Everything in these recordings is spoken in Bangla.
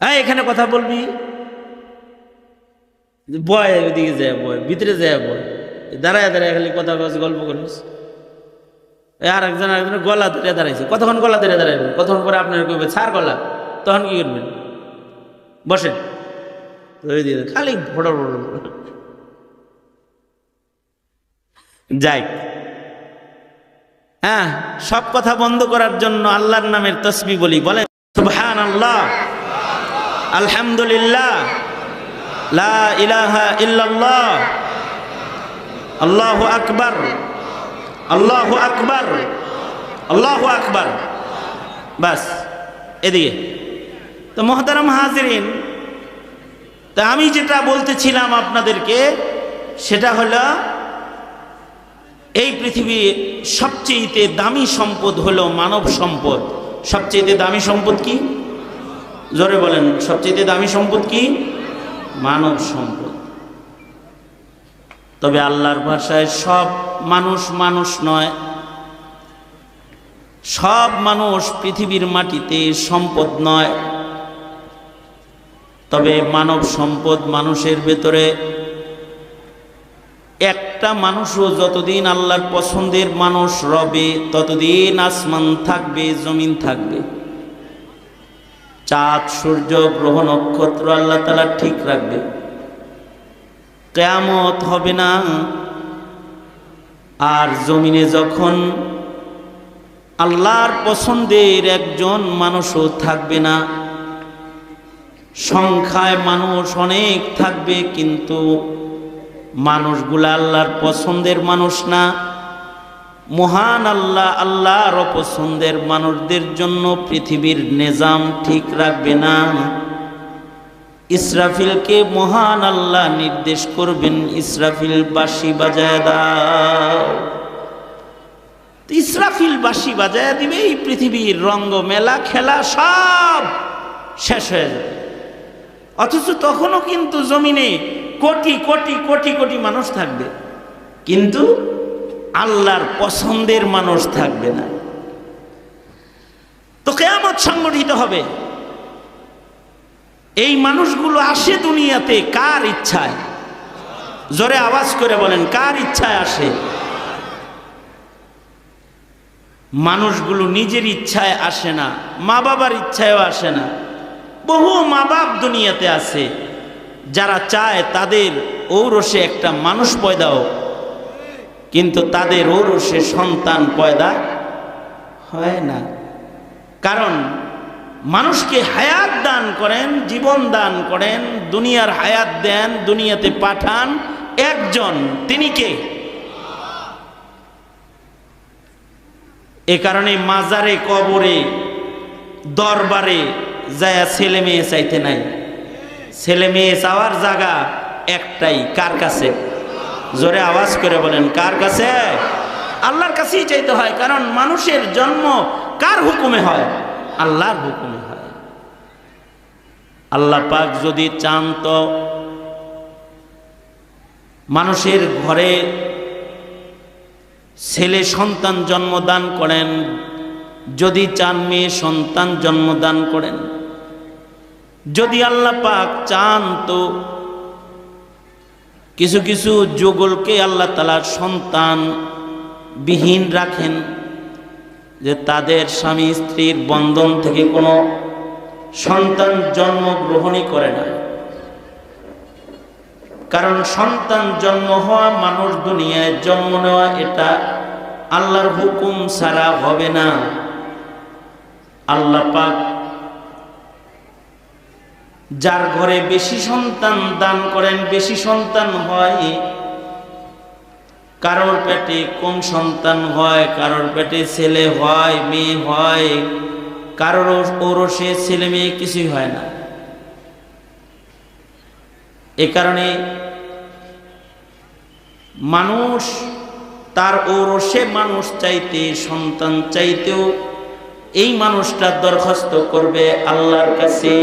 এখানে কথা বলবি, বয় ওইদিকে যায়, বয় ভিতরে যায়, বয় দাঁড়ায় দাঁড়ায় খালি কথা গল্প করিস। আর একজনের গলা ধরে দাঁড়াইছে, কতক্ষণ গলা ধরে দাঁড়াইবেন? কতক্ষণ পরে আপনার কইবে ছাড় গলা, তখন কি করবেন? বসেন, খালি ফটো যাই। হ্যাঁ, সব কথা বন্ধ করার জন্য আল্লাহর নামের তাসবিহ বলি। বলে সুবহানাল্লাহ, আলহামদুলিল্লাহ, লা ইলাহা ইল্লাল্লাহ, আল্লাহু আকবার, আল্লাহু আকবার, আল্লাহু আকবার। বাস, এদিকে তো মুহতারাম হাজিরিন, তা আমি যেটা বলতেছিলাম আপনাদেরকে, সেটা হলো এই পৃথিবীর সবচেয়ে দামি সম্পদ হলো মানব সম্পদ। সবচেয়ে দামি সম্পদ কি? জোরে বলেন, সবচেয়ে দামি সম্পদ কি? মানব সম্পদ। তবে আল্লাহর ভাষায় সব মানুষ মানুষ নয়, সব মানুষ পৃথিবীর মাটিতে সম্পদ নয়। তবে মানব সম্পদ মানুষের ভেতরে একটা মানুষও যতদিন আল্লাহর পছন্দের মানুষ রবে, ততদিন আসমান থাকবে, জমিন থাকবে। চাঁদ, সূর্য, গ্রহ, নক্ষত্র আল্লাহ তাআলা ঠিক রাখবে। কিয়ামত হবে না। আর জমিনে যখন আল্লাহর পছন্দের একজন মানুষও থাকবে না, সংখ্যায় মানুষ অনেক থাকবে, কিন্তু মানুষগুলা আল্লাহর পছন্দের মানুষ না। মহান আল্লাহ আল্লাহর অপছন্দের মানুষদের জন্য পৃথিবীর নিজাম ঠিক রাখবে না। ইসরাফিলকে মহান আল্লাহ নির্দেশ করবেন, ইসরাফিল বাঁশি বাজায় দাও। ইসরাফিল বাঁশি বাজায় দিবে, এই পৃথিবীর রঙ্গ মেলা খেলা সব শেষ হয়ে যাবে। অথচ তখনও কিন্তু জমিনে কোটি কোটি কোটি কোটি মানুষ থাকবে, কিন্তু আল্লাহর পছন্দের মানুষ থাকবে না। তো কিয়ামত সংগঠিত হবে। এই মানুষগুলো আসে দুনিয়াতে কার ইচ্ছায়? জোরে আওয়াজ করে বলেন, কার ইচ্ছায় আসে? মানুষগুলো নিজের ইচ্ছায় আসে না, মা বাবার ইচ্ছায়ও আসে না। বহু মা বাপ দুনিয়াতে আছে যারা চায় তাদের ঔরসে একটা মানুষ পয়দা হোক, কিন্তু তাদের ঔরসে সন্তান পয়দা হয় না। কারণ মানুষকে হায়াত দান করেন, জীবন দান করেন, দুনিয়ার হায়াত দেন, দুনিয়াতে পাঠান একজন, তিনি কে? এ কারণে মাজারে, কবরে, দরবারে যায় ছেলে মেয়ে চাইতে নাই। ছেলে মেয়ে চাওয়ার জায়গা একটাই, কার কাছে? জোরে আওয়াজ করে বলেন, কার কাছে? আল্লাহর কাছেই চাইতে হয়। কারণ মানুষের জন্ম কার হুকুমে হয়? আল্লাহর হুকুমে হয়। আল্লাহ পাক যদি চান তো মানুষের ঘরে ছেলে সন্তান জন্মদান করেন, যদি চান মেয়ে সন্তান জন্মদান করেন। যদি আল্লাহ পাক চান তো কিছু কিছু যুগলকে আল্লাহ তাআলা সন্তান বিহীন রাখেন, যে তাদের স্বামী স্ত্রীর বন্ধন থেকে কোনো সন্তান জন্মগ্রহণই করে না। কারণ সন্তান জন্ম হওয়া, মানুষ দুনিয়ায় জন্ম নেওয়া, এটা আল্লাহর হুকুম ছাড়া হবে না। আল্লাহ পাক যার ঘরে বেশি সন্তান দান করেন, বেশি সন্তান হয়। কারোর পেটে কম সন্তান হয়, কারোর পেটে ছেলে হয়, মেয়ে হয়, কারোর ঔরসে ছেলে মেয়ে কিছুই হয় না। এ কারণে মানুষ তার ঔরসে মানুষ চাইতে, সন্তান চাইতেও এই মানুষটা দরখাস্ত করবে আল্লাহর কাছে।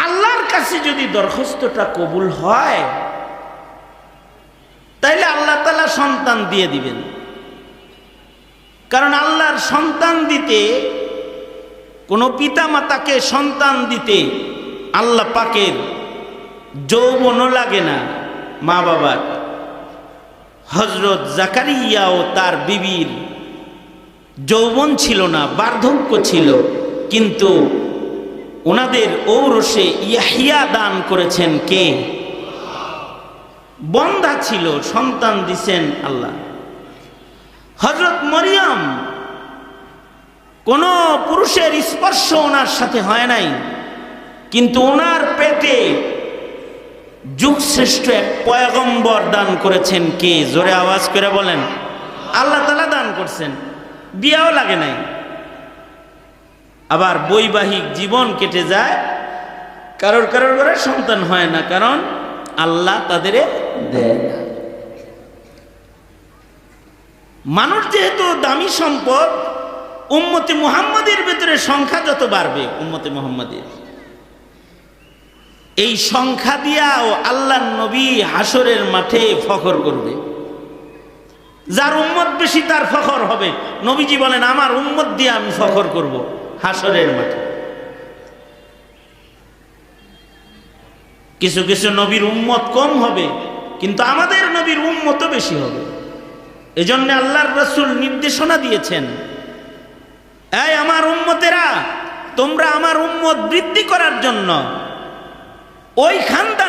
আল্লাহর কাছে যদি দরখাস্তটা কবুল হয়, তাইলে আল্লাহ তাআলা সন্তান দিয়ে দিবেন। কারণ আল্লাহর সন্তান দিতে কোনো পিতা মাতাকে সন্তান দিতে আল্লাহ পাকের যৌবনও লাগে না মা বাবার। হযরত জাকারিয়া ও তার বিবির যৌবন ছিল না, বার্ধক্য ছিল, কিন্তু ওনাদের ঔরসে ইয়াহিয়া দান করেছেন কে? বন্ধা ছিল, সন্তান দিছেন আল্লাহ। হযরত মরিয়ম, কোন পুরুষের স্পর্শ ওনার সাথে হয় নাই, কিন্তু ওনার পেটে যুগশ্রেষ্ঠ এক পয়গম্বর দান করেছেন কে? জোরে আওয়াজ করে বলেন। আল্লাহ তাআলা দান করছেন, বিয়াও লাগে নাই। আবার বৈবাহিক জীবন কেটে যায়, কারোর কারোর ঘরে সন্তান হয় না, কারণ আল্লাহ তাদের দেয় না। মানুষ যেহেতু দামি সম্পদ, উম্মতে মুহাম্মাদের ভিতরে সংখ্যা যত বাড়বে, উম্মতে মুহাম্মাদের এই সংখ্যা দিয়াও আল্লাহর নবী হাসরের মাঠে ফখর করবে। যার উম্মত বেশি তার ফখর হবে। নবীজি বলেন, আমার উম্মত দিয়ে আমি ফখর করব হাসরের মাঠে। কিছু কিছু নবীর উম্মত কম হবে, কিন্তু আমাদের নবীর উম্মতও বেশি হবে। এজন্য আল্লাহর রাসূল নির্দেশনা দিয়েছেন, এই আমার উম্মতেরা, তোমরা আমার উম্মত বৃদ্ধি করার জন্য ওই খানদানে